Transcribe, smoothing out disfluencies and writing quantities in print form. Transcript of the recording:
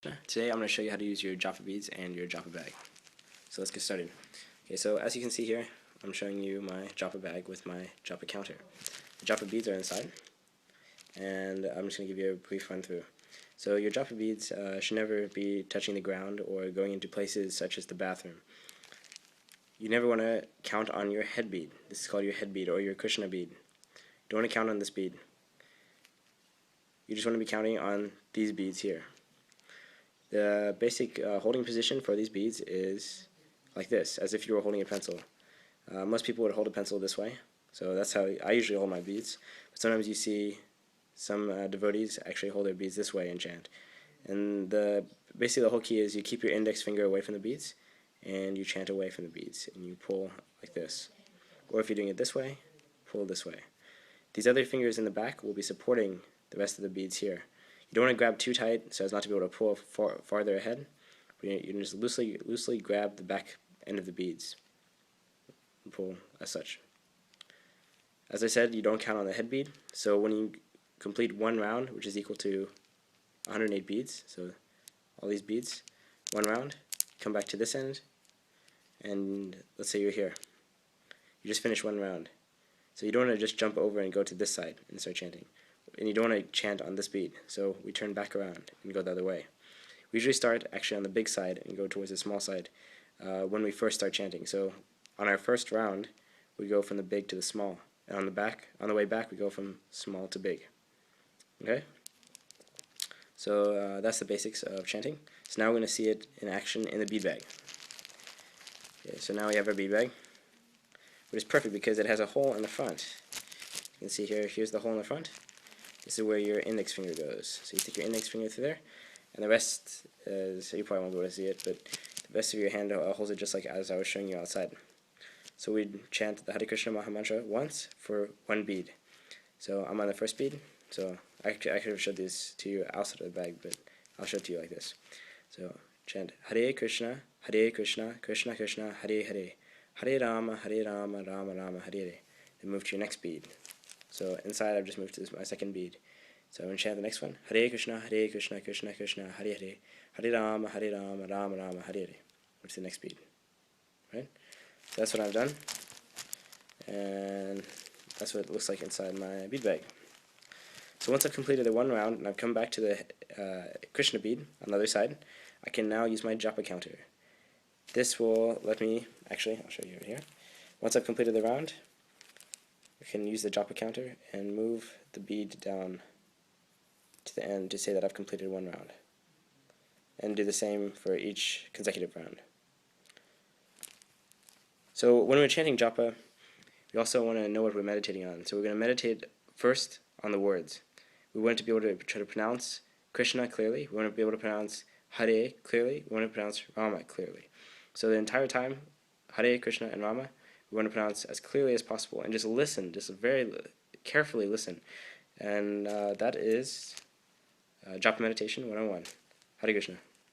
Today I'm going to show you how to use your Japa beads and your Japa bag. So let's get started. Okay, so as you can see here, I'm showing you my Japa bag with my Japa counter. The Japa beads are inside, and I'm just going to give you a brief run through. So your Japa beads should never be touching the ground or going into places such as the bathroom. You never want to count on your head bead. This is called your head bead or your Krishna bead. You don't want to count on this bead. You just want to be counting on these beads here. The basic holding position for these beads is like this, as if you were holding a pencil. Most people would hold a pencil this way, so that's how I usually hold my beads. But sometimes you see some devotees actually hold their beads this way and chant. And basically the whole key is you keep your index finger away from the beads, and you chant away from the beads, and you pull like this. Or if you're doing it this way, pull this way. These other fingers in the back will be supporting the rest of the beads here. You don't want to grab too tight so as not to be able to pull farther ahead. You can just loosely grab the back end of the beads and pull as such. As I said, you don't count on the head bead, so when you complete one round, which is equal to 108 beads, so all these beads, one round, come back to this end, and let's say you're here. You just finished one round. So you don't want to just jump over and go to this side and start chanting. And you don't want to chant on this bead, so we turn back around and go the other way. We usually start actually on the big side and go towards the small side when we first start chanting. So on our first round, we go from the big to the small, and on the way back, we go from small to big. Okay? So that's the basics of chanting. So now we're going to see it in action in the bead bag. Okay, so now we have our bead bag, which is perfect because it has a hole in the front. You can see here, here's the hole in the front. This is where your index finger goes. So you take your index finger through there, and the rest is, you probably won't be able to see it, but the rest of your hand holds it just like as I was showing you outside. So we'd chant the Hare Krishna Maha Mantra once for one bead. So I'm on the first bead, so I could have showed this to you outside of the bag, but I'll show it to you like this. So chant Hare Krishna, Krishna Krishna, Hare Hare, Hare Rama, Rama Rama, Hare Hare. Then move to your next bead. So inside I've just moved to my second bead. So I'm going to chant the next one. Hare Krishna, Krishna Krishna, Hare Hare, Hare Rama, Rama Rama, Hare Hare. Which is the next bead. Right? So that's what I've done. And that's what it looks like inside my bead bag. So once I've completed the one round and I've come back to the Krishna bead on the other side, I can now use my Japa counter. This will let me, actually, I'll show you right here. Once I've completed the round, I can use the Japa counter and move the bead down to the end to say that I've completed one round. And do the same for each consecutive round. So when we're chanting Japa, we also want to know what we're meditating on. So we're going to meditate first on the words. We want to be able to try to pronounce Krishna clearly. We want to be able to pronounce Hare clearly. We want to pronounce Rama clearly. So the entire time, Hare Krishna and Rama, we want to pronounce as clearly as possible and just listen, just very carefully listen. And that is Japa Meditation 101. Hare Krishna.